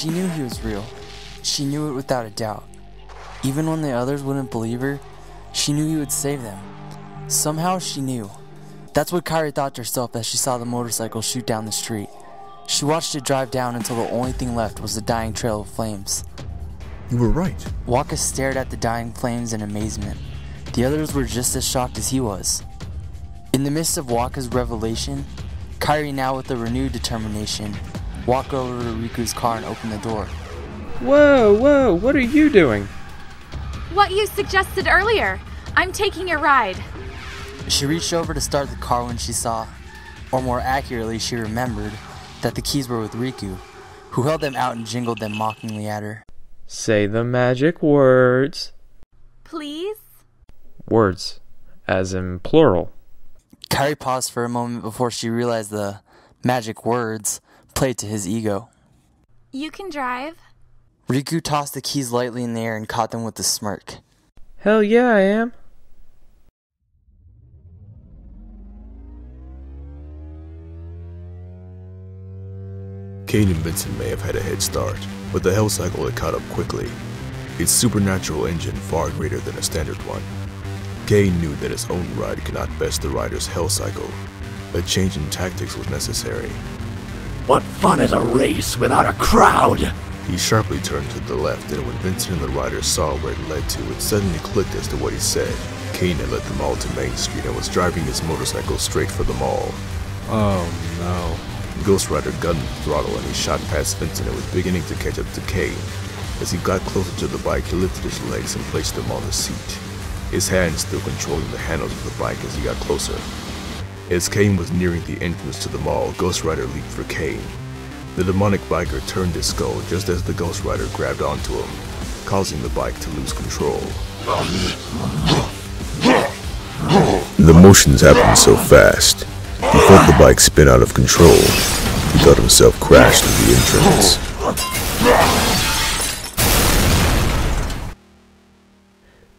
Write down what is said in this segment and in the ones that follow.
She knew he was real. She knew it without a doubt. Even when the others wouldn't believe her, she knew he would save them. Somehow she knew. That's what Kairi thought to herself as she saw the motorcycle shoot down the street. She watched it drive down until the only thing left was the dying trail of flames. You were right. Wakka stared at the dying flames in amazement. The others were just as shocked as he was. In the midst of Wakka's revelation, Kairi, now with a renewed determination, walked over to Riku's car and opened the door. Whoa, what are you doing? What you suggested earlier. I'm taking a ride. She reached over to start the car when she saw, or more accurately, she remembered, that the keys were with Riku, who held them out and jingled them mockingly at her. Say the magic words. Please? Words, as in plural. Kairi paused for a moment before she realized the magic words played to his ego. You can drive. Riku tossed the keys lightly in the air and caught them with a smirk. Hell yeah, I am. Kane and Vincent may have had a head start, but the Hell Cycle had caught up quickly. Its supernatural engine far greater than a standard one. Kane knew that his own ride could not best the rider's Hell Cycle. A change in tactics was necessary. What fun is a race without a crowd? He sharply turned to the left, and when Vincent and the rider saw where it led to, it suddenly clicked as to what he said. Kane had led them all to Main Street and was driving his motorcycle straight for the mall. Oh no. Ghost Rider gunned the throttle and he shot past Vincent and was beginning to catch up to Kane. As he got closer to the bike, he lifted his legs and placed them on the seat, his hands still controlling the handles of the bike as he got closer. As Kane was nearing the entrance to the mall, Ghost Rider leaped for Kane. The demonic biker turned his skull just as the Ghost Rider grabbed onto him, causing the bike to lose control. The motions happened so fast. He felt the bike spin out of control. He thought himself crash through the entrance.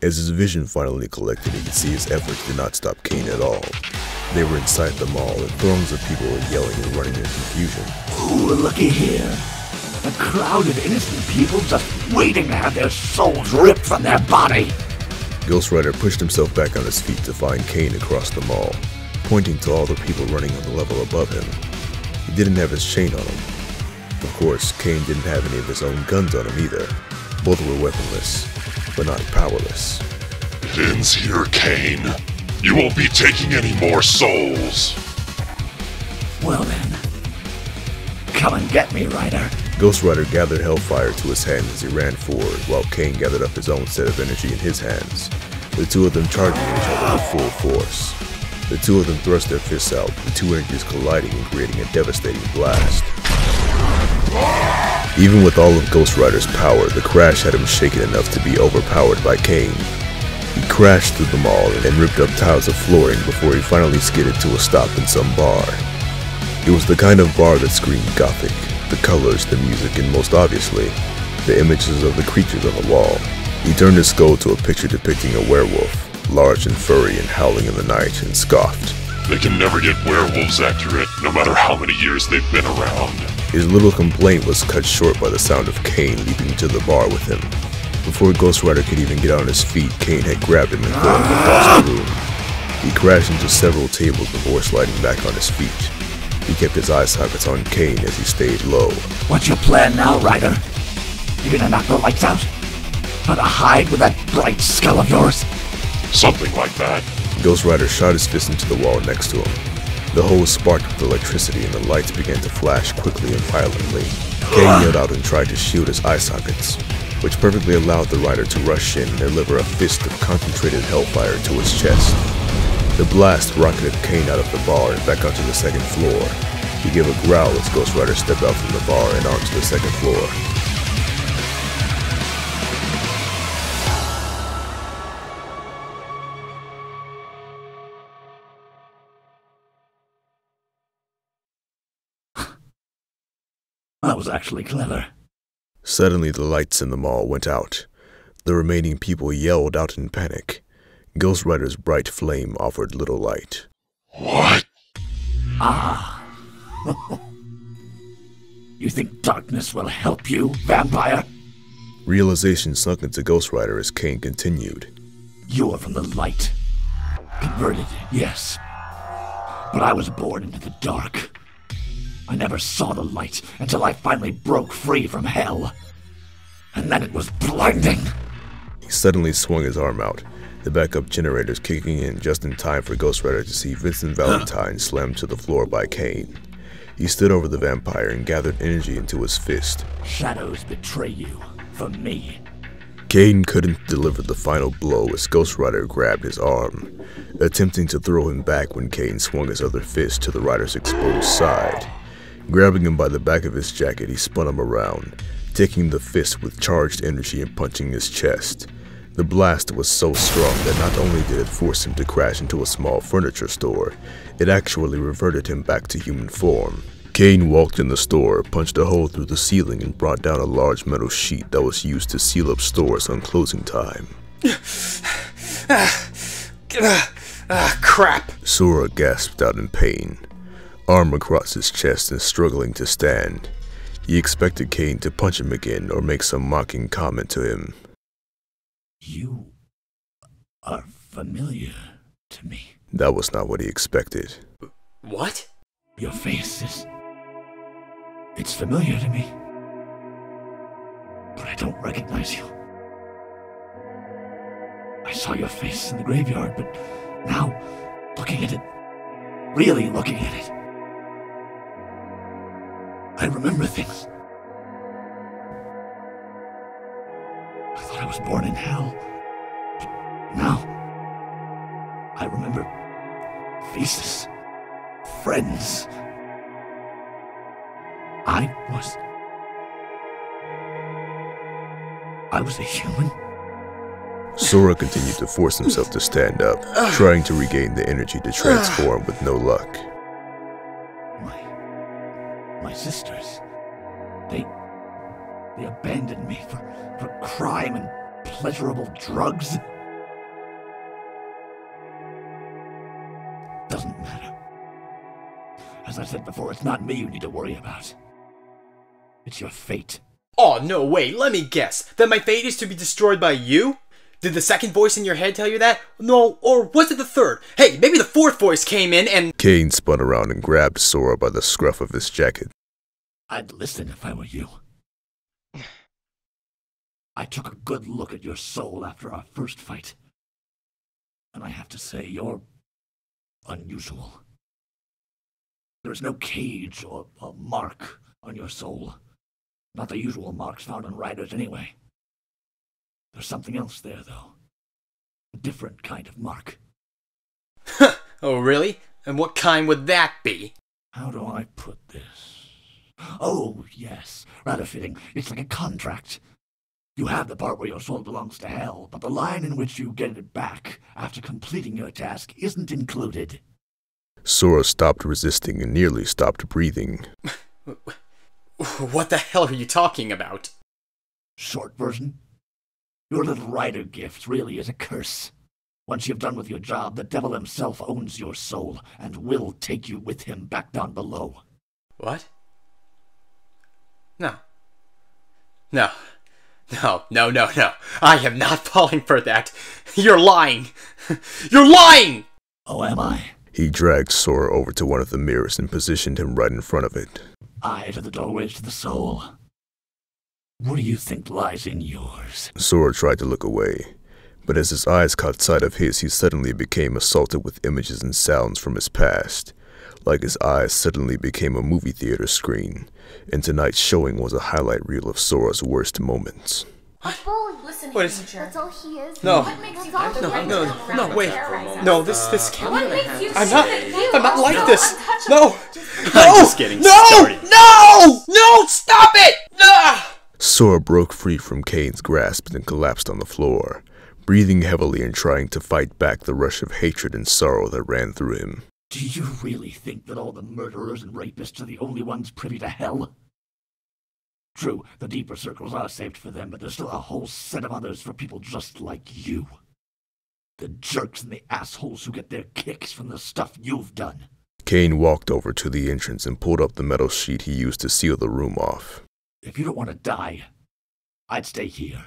As his vision finally collected, he could see his efforts did not stop Kane at all. They were inside the mall, and throngs of people were yelling and running in confusion. Ooh, looky here. A crowd of innocent people just waiting to have their souls ripped from their body. Ghost Rider pushed himself back on his feet to find Kane across the mall, pointing to all the people running on the level above him. He didn't have his chain on him. Of course, Kane didn't have any of his own guns on him either. Both were weaponless, but not powerless. It ends here, Kane. You won't be taking any more souls. Well then, come and get me, Rider. Ghost Rider gathered Hellfire to his hand as he ran forward, while Kane gathered up his own set of energy in his hands. The two of them charging each other with full force. The two of them thrust their fists out, the two energies colliding and creating a devastating blast. Even with all of Ghost Rider's power, the crash had him shaken enough to be overpowered by Kane. He crashed through the mall and ripped up tiles of flooring before he finally skidded to a stop in some bar. It was the kind of bar that screamed gothic, the colors, the music, and most obviously, the images of the creatures on the wall. He turned his skull to a picture depicting a werewolf, large and furry and howling in the night, and scoffed. They can never get werewolves accurate, no matter how many years they've been around. His little complaint was cut short by the sound of Kane leaping into the bar with him. Before Ghost Rider could even get on his feet, Kane had grabbed him and thrown him across the room. He crashed into several tables before sliding back on his feet. He kept his eye sockets on Kane as he stayed low. What's your plan now, Rider? You gonna knock the lights out? Gonna hide with that bright skull of yours? Something like that. Ghost Rider shot his fist into the wall next to him. The hole sparked with electricity and the lights began to flash quickly and violently. Kane yelled out and tried to shield his eye sockets, which perfectly allowed the rider to rush in and deliver a fist of concentrated hellfire to his chest. The blast rocketed Kane out of the bar and back onto the second floor. He gave a growl as Ghost Rider stepped out from the bar and onto the second floor. That was actually clever. Suddenly the lights in the mall went out. The remaining people yelled out in panic. Ghost Rider's bright flame offered little light. What? Ah. You think darkness will help you, vampire? Realization sunk into Ghost Rider as Kane continued. You are from the light. Converted, yes. But I was born into the dark. I never saw the light until I finally broke free from hell. And then it was blinding. He suddenly swung his arm out, the backup generators kicking in just in time for Ghost Rider to see Vincent Valentine slammed to the floor by Kane. He stood over the vampire and gathered energy into his fist. Shadows betray you, for me. Kane couldn't deliver the final blow as Ghost Rider grabbed his arm, attempting to throw him back when Kane swung his other fist to the rider's exposed side. Grabbing him by the back of his jacket, he spun him around, taking the fist with charged energy and punching his chest. The blast was so strong that not only did it force him to crash into a small furniture store, it actually reverted him back to human form. Kane walked in the store, punched a hole through the ceiling, and brought down a large metal sheet that was used to seal up stores on closing time. Crap! Sora gasped out in pain, arm across his chest and struggling to stand. He expected Kane to punch him again or make some mocking comment to him. You are familiar to me. That was not what he expected. What? Your face is... It's familiar to me. But I don't recognize you. I saw your face in the graveyard, but now, looking at it, really looking at it, I remember things. I thought I was born in hell. But now, I remember faces, friends. I was a human. Sora continued to force himself to stand up, trying to regain the energy to transform with no luck. My sisters, they abandoned me for crime and pleasurable drugs. Doesn't matter. As I said before, it's not me you need to worry about. It's your fate. Oh, no, wait, let me guess. That my fate is to be destroyed by you? Did the second voice in your head tell you that? No, or was it the third? Hey, maybe the fourth voice came in and... Kane spun around and grabbed Sora by the scruff of his jacket. I'd listen if I were you. I took a good look at your soul after our first fight. And I have to say, you're unusual. There's no cage or a mark on your soul. Not the usual marks found on riders anyway. There's something else there, though. A different kind of mark. Oh, really? And what kind would that be? How do I put this? Oh, yes. Rather fitting. It's like a contract. You have the part where your soul belongs to hell, but the line in which you get it back after completing your task isn't included. Sora stopped resisting and nearly stopped breathing. What the hell are you talking about? Short version? Your little rider gift really is a curse. Once you've done with your job, the devil himself owns your soul and will take you with him back down below. What? No. No. I am not falling for that. You're lying. You're lying! Oh, am I? He dragged Sora over to one of the mirrors and positioned him right in front of it. Eye to the doorways to the soul. What do you think lies in yours? Sora tried to look away, but as his eyes caught sight of his, he suddenly became assaulted with images and sounds from his past. Like his eyes suddenly became a movie theater screen, and tonight's showing was a highlight reel of Sora's worst moments. What is... That's all he is. No. What makes you No, wait. No, this can't... I'm not like this. No. I'm just getting started. No, stop it! Sora broke free from Kane's grasp and collapsed on the floor, breathing heavily and trying to fight back the rush of hatred and sorrow that ran through him. Do you really think that all the murderers and rapists are the only ones privy to hell? True, the deeper circles are saved for them, but there's still a whole set of others for people just like you. The jerks and the assholes who get their kicks from the stuff you've done. Kane walked over to the entrance and pulled up the metal sheet he used to seal the room off. If you don't want to die, I'd stay here.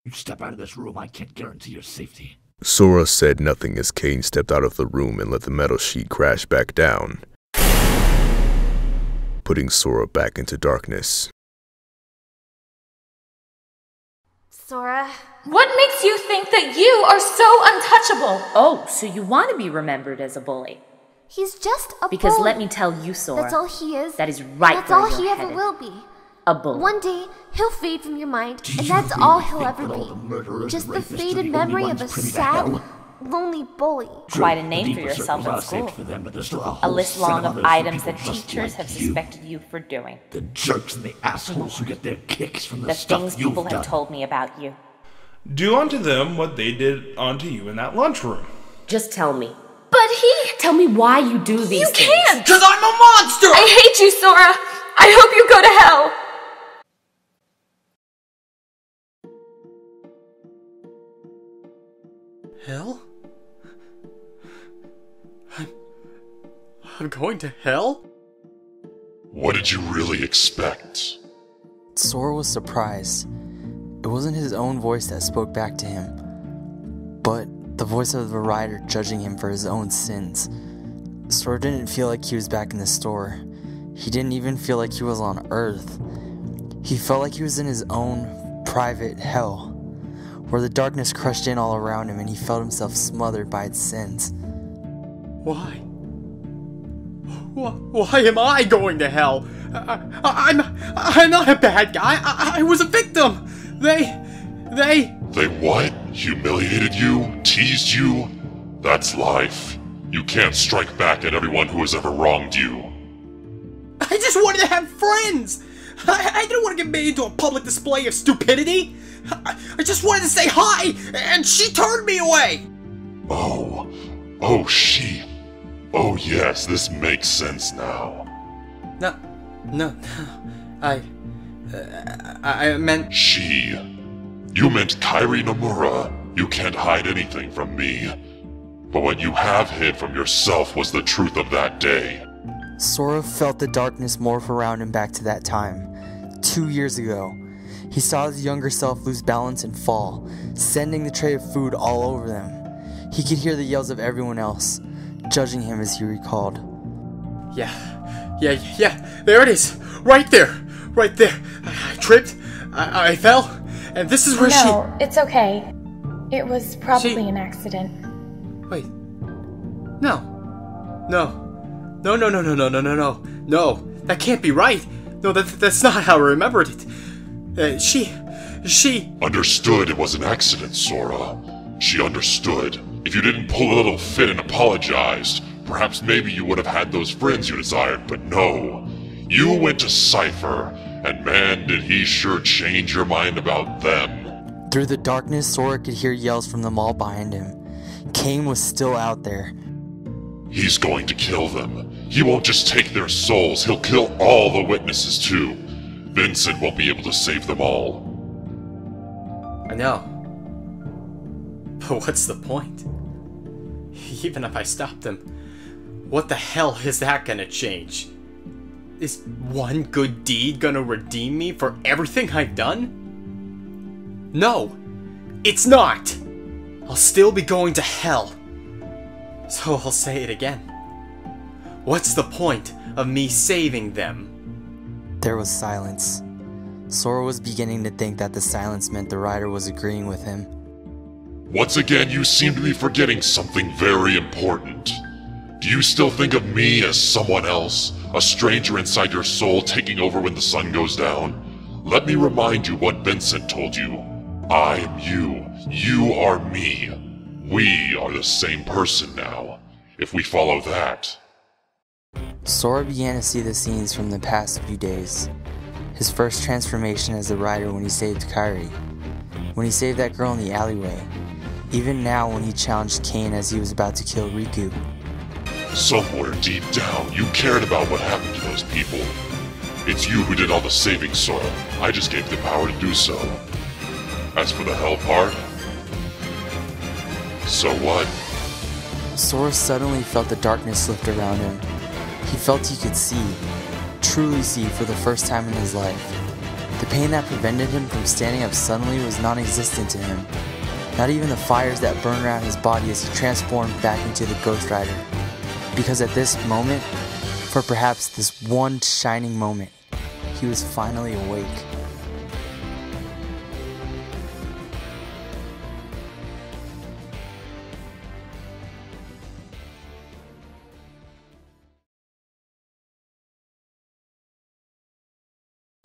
You step out of this room, I can't guarantee your safety. Sora said nothing as Kane stepped out of the room and let the metal sheet crash back down, putting Sora back into darkness. Sora... What makes you think that you are so untouchable? Oh, so you want to be remembered as a bully? He's just a Because bully. let me tell you, Sora. That's all he is. That is right That's where all you're he headed. ever will be. A bully. One day, he'll fade from your mind, Do and you that's really all he'll think ever that all the be. murderers Just and the rapists are faded the only memory of ones a privy to sad, hell? lonely bully. Quite a True, name the for deeper yourself circles in are saved school. for them, but there's still a A whole list set long of of others items for that people just teachers like have you. suspected you for doing. The jerks and the assholes who get their kicks from the The stuff things you've people done. have told me about you. Do unto them what they did unto you in that lunchroom. Just tell me. But he... Tell me why you do these You things. can't! Because I'm a monster! I hate you, Sora! I hope you go to hell! Hell? I'm going to hell? What did you really expect? Sora was surprised. It wasn't his own voice that spoke back to him, but the voice of the rider judging him for his own sins. Sora didn't feel like he was back in the store. He didn't even feel like he was on Earth. He felt like he was in his own private hell, where the darkness crushed in all around him and he felt himself smothered by its sins. Why? Why am I going to hell? I'm not a bad guy. I was a victim. They They what? Humiliated you? Teased you? That's life. You can't strike back at everyone who has ever wronged you. I just wanted to have friends. I didn't want to get made into a public display of stupidity. I just wanted to say hi, and she turned me away. Oh, she. Oh yes, this makes sense now. No. I meant... She. You meant Kairi Nomura. You can't hide anything from me. But what you have hid from yourself was the truth of that day. Sora felt the darkness morph around him back to that time. 2 years ago. He saw his younger self lose balance and fall, sending the tray of food all over them. He could hear the yells of everyone else, judging him as he recalled. Yeah, there it is. Right there. I tripped, I fell, and this is where No, it's okay. It was probably an accident. Wait. No, that can't be right. No, that's not how I remembered it. She... Understood it was an accident, Sora. She understood. If you didn't pull a little fit and apologized, perhaps maybe you would have had those friends you desired, but no. You went to Seifer, and man, did he sure change your mind about them. Through the darkness, Sora could hear yells from the mall behind him. Kane was still out there. He's going to kill them. He won't just take their souls, he'll kill all the witnesses too. Vincent won't be able to save them all. I know. But what's the point? Even if I stop them, what the hell is that gonna change? Is one good deed gonna redeem me for everything I've done? No, it's not! I'll still be going to hell. So I'll say it again. What's the point of me saving them? There was silence. Sora was beginning to think that the silence meant the rider was agreeing with him. Once again, you seem to be forgetting something very important. Do you still think of me as someone else? A stranger inside your soul taking over when the sun goes down? Let me remind you what Vincent told you. I am you. You are me. We are the same person now. If we follow that. Sora began to see the scenes from the past few days. His first transformation as the rider when he saved Kairi. When he saved that girl in the alleyway. Even now when he challenged Kane as he was about to kill Riku. Somewhere deep down, you cared about what happened to those people. It's you who did all the saving, Sora. I just gave the power to do so. As for the hell part, so what? Sora suddenly felt the darkness lift around him. He felt he could see, truly see for the first time in his life. The pain that prevented him from standing up suddenly was non-existent to him. Not even the fires that burned around his body as he transformed back into the Ghost Rider. Because at this moment, for perhaps this one shining moment, he was finally awake.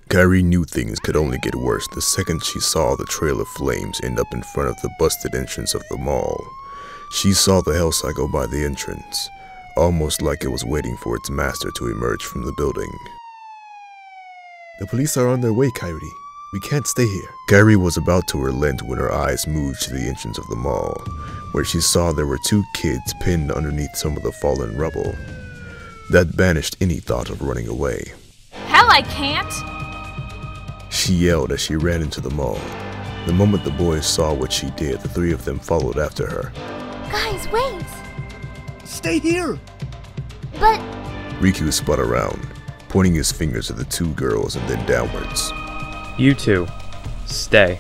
Kairi knew things could only get worse the second she saw the trail of flames end up in front of the busted entrance of the mall. She saw the hell cycle by the entrance, almost like it was waiting for its master to emerge from the building. The police are on their way, Kairi. We can't stay here. Kairi was about to relent when her eyes moved to the entrance of the mall, where she saw there were 2 kids pinned underneath some of the fallen rubble. That banished any thought of running away. Hell, I can't! She yelled as she ran into the mall. The moment the boys saw what she did, the 3 of them followed after her. Guys, wait! Stay here! But... Riku spun around, pointing his fingers at the 2 girls and then downwards. You two, stay.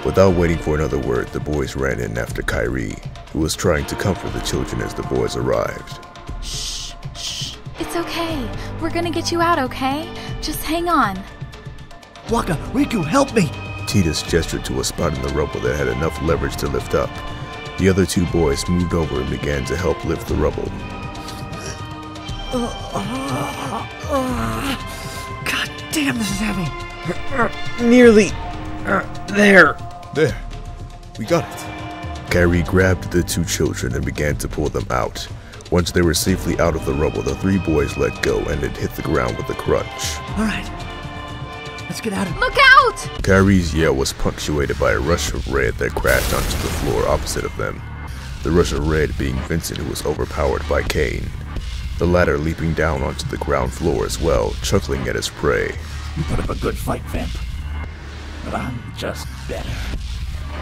Without waiting for another word, the boys ran in after Kairi, who was trying to comfort the children as the boys arrived. Shh, shh. It's okay. We're gonna get you out, okay? Just hang on. Wakka, Riku, help me! Tidus gestured to a spot in the rubble that had enough leverage to lift up. The other 2 boys moved over and began to help lift the rubble. God damn, this is heavy! Nearly there. There. We got it. Kairi grabbed the 2 children and began to pull them out. Once they were safely out of the rubble, the 3 boys let go and it hit the ground with a crunch. Alright. Let's get out of here. Look out! Kairi's yell was punctuated by a rush of red that crashed onto the floor opposite of them. The rush of red being Vincent, who was overpowered by Kane. The latter leaping down onto the ground floor as well, chuckling at his prey. You put up a good fight, Vamp. But I'm just better.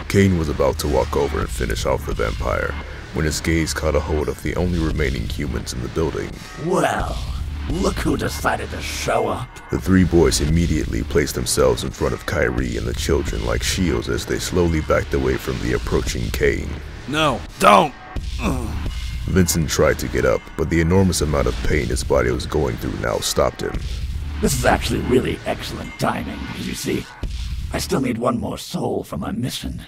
Kane was about to walk over and finish off the vampire, when his gaze caught a hold of the only remaining humans in the building. Well, look who decided to show up. The 3 boys immediately placed themselves in front of Kairi and the children like shields as they slowly backed away from the approaching Kane. No, don't! Vincent tried to get up, but the enormous amount of pain his body was going through now stopped him. This is actually really excellent timing, because you see, I still need 1 more soul for my mission.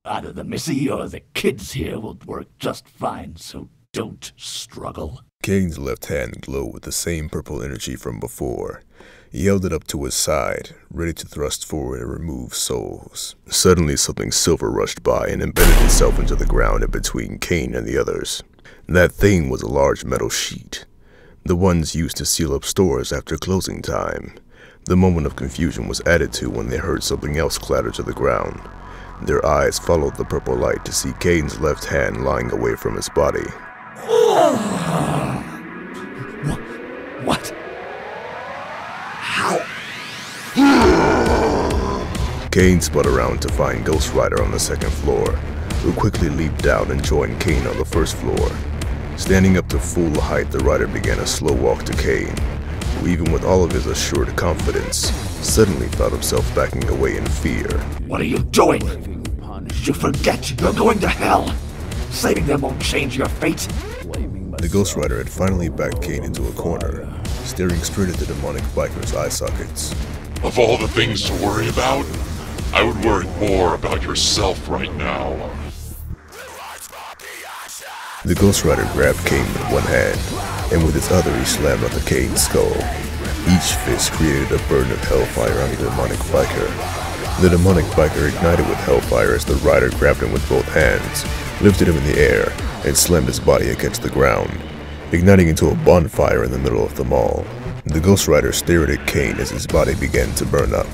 Either the Missy or the kids here will work just fine, so don't struggle. Kane's left hand glowed with the same purple energy from before. He held it up to his side, ready to thrust forward and remove souls. Suddenly something silver rushed by and embedded itself into the ground in between Kane and the others. That thing was a large metal sheet, the ones used to seal up stores after closing time. The moment of confusion was added to when they heard something else clatter to the ground. Their eyes followed the purple light to see Kane's left hand lying away from his body. What? How? Kane spun around to find Ghost Rider on the 2nd floor, who quickly leaped down and joined Kane on the 1st floor. Standing up to full height, the rider began a slow walk to Kane, who even with all of his assured confidence, suddenly found himself backing away in fear. What are you doing? Did you forget you're going to hell? Saving them won't change your fate. The Ghost Rider had finally backed Kane into a corner, staring straight at the demonic biker's eye sockets. Of all the things to worry about, I would worry more about yourself right now. The Ghost Rider grabbed Kane with one hand, and with his other he slammed onto Kane's skull. Each fist created a burn of hellfire on the demonic biker. The demonic biker ignited with hellfire as the rider grabbed him with both hands, lifted him in the air, and slammed his body against the ground, igniting into a bonfire in the middle of the mall. The Ghost Rider stared at Kane as his body began to burn up,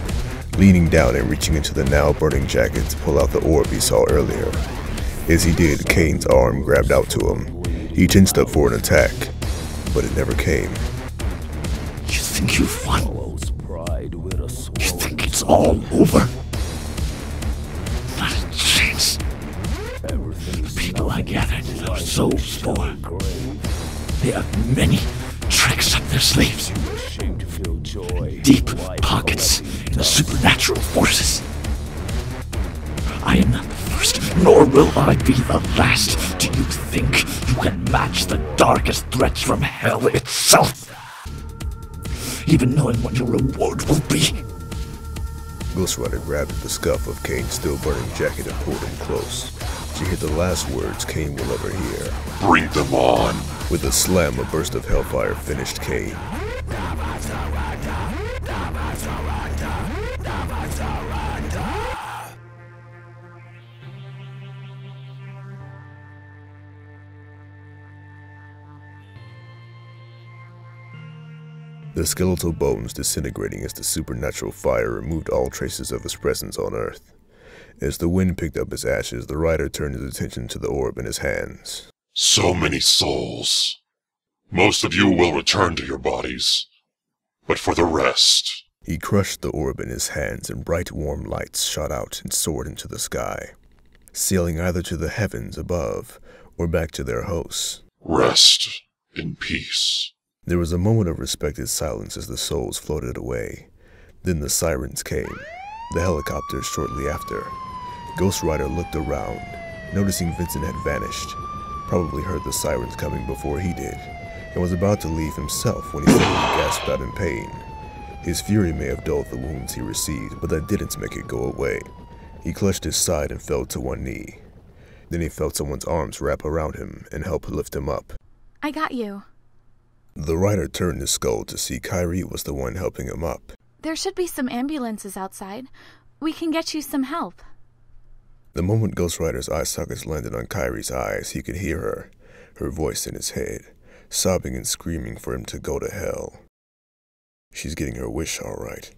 leaning down and reaching into the now burning jacket to pull out the orb he saw earlier. As he did, Kane's arm grabbed out to him. He tensed up for an attack, but it never came. You think you've won? You think it's all over? Not a chance. The people I I gathered our souls for. They have many tricks up their sleeves. Deep pockets in the supernatural forces. I am not the first, nor will I be the last. Do you think you can match the darkest threats from hell itself? Even knowing what your reward will be. Ghost Rider grabbed at the scuff of Kane's still burning jacket and pulled him close. She heard the last words Kane will ever hear. Bring them on! With a slam, a burst of hellfire finished Kane. The skeletal bones disintegrating as the supernatural fire removed all traces of his presence on Earth. As the wind picked up his ashes, the rider turned his attention to the orb in his hands. So many souls. Most of you will return to your bodies. But for the rest... He crushed the orb in his hands, and bright warm lights shot out and soared into the sky, sailing either to the heavens above or back to their hosts. Rest in peace. There was a moment of respected silence as the souls floated away. Then the sirens came, the helicopters shortly after. Ghost Rider looked around, noticing Vincent had vanished, probably heard the sirens coming before he did, and was about to leave himself when he suddenly gasped out in pain. His fury may have dulled the wounds he received, but that didn't make it go away. He clutched his side and fell to one knee. Then he felt someone's arms wrap around him and help lift him up. I got you. The rider turned his skull to see Kairi was the one helping him up. There should be some ambulances outside. We can get you some help. The moment Ghost Rider's eye sockets landed on Kairi's eyes, he could hear her voice in his head, sobbing and screaming for him to go to hell. She's getting her wish all right.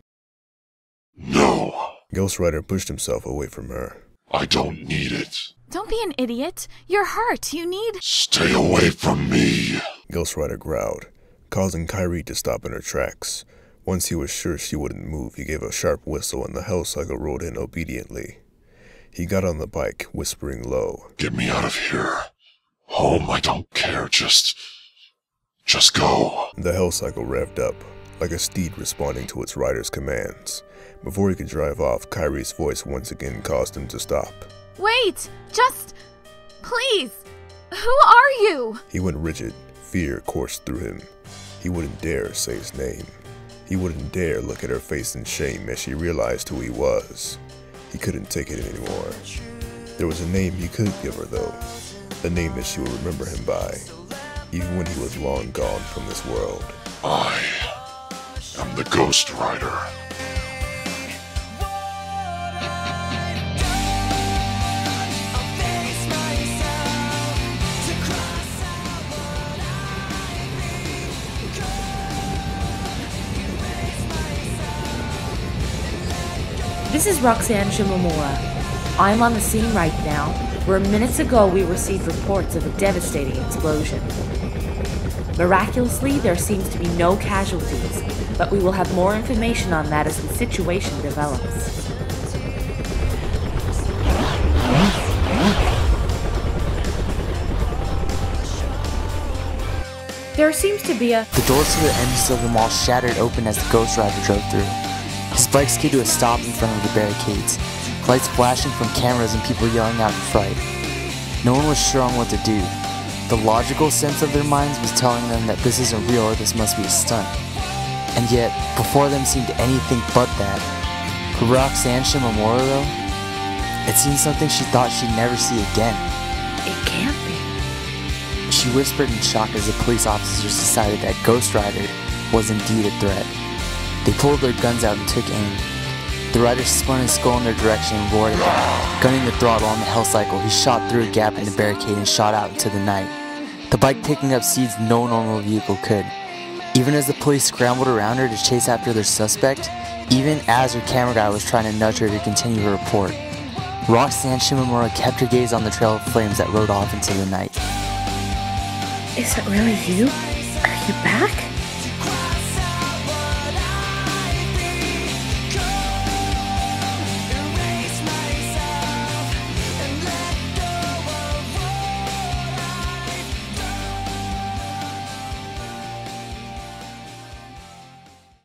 No! Ghost Rider pushed himself away from her. I don't need it. Don't be an idiot. You're hurt. You need... Stay away from me! Ghost Rider growled, causing Kairi to stop in her tracks. Once he was sure she wouldn't move, he gave a sharp whistle and the hell cycle rolled in obediently. He got on the bike, whispering low. Get me out of here. Home, I don't care. Just go. The hell cycle revved up, like a steed responding to its rider's commands. Before he could drive off, Kairi's voice once again caused him to stop. Wait! Just... please! Who are you? He went rigid. Fear coursed through him. He wouldn't dare say his name. He wouldn't dare look at her face in shame as she realized who he was. He couldn't take it anymore. There was a name he could give her, though. A name that she would remember him by, even when he was long gone from this world. I am the Ghost Rider. This is Roxanne Shimomura. I'm on the scene right now, where minutes ago we received reports of a devastating explosion. Miraculously, there seems to be no casualties, but we will have more information on that as the situation develops. There seems to be a... The doors to the entrance of the mall shattered open as the Ghost Rider drove through. His bike skid to a stop in front of the barricades, lights flashing from cameras and people yelling out in fright. No one was sure on what to do. The logical sense of their minds was telling them that this isn't real or this must be a stunt. And yet, before them seemed anything but that. For Roxanne Shimomura, though, it seemed something she thought she'd never see again. It can't be. She whispered in shock as the police officers decided that Ghost Rider was indeed a threat. They pulled their guns out and took aim. The rider spun his skull in their direction and roared at them. Gunning the throttle on the hell cycle, he shot through a gap in the barricade and shot out into the night. The bike picking up speeds no normal vehicle could. Even as the police scrambled around her to chase after their suspect, even as her camera guy was trying to nudge her to continue her report, Roxanne Shimomura kept her gaze on the trail of flames that rode off into the night. Is it really you? Are you back?